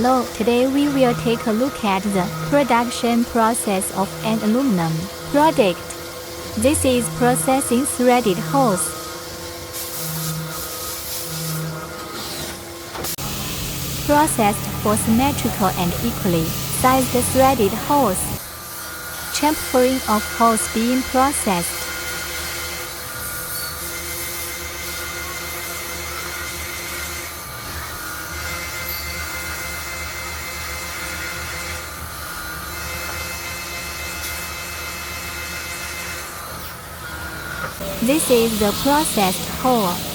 Hello, today we will take a look at the production process of an aluminum product. This is processing threaded holes. Processed for symmetrical and equally sized threaded holes. Chamfering of holes being processed. This is the processed hole.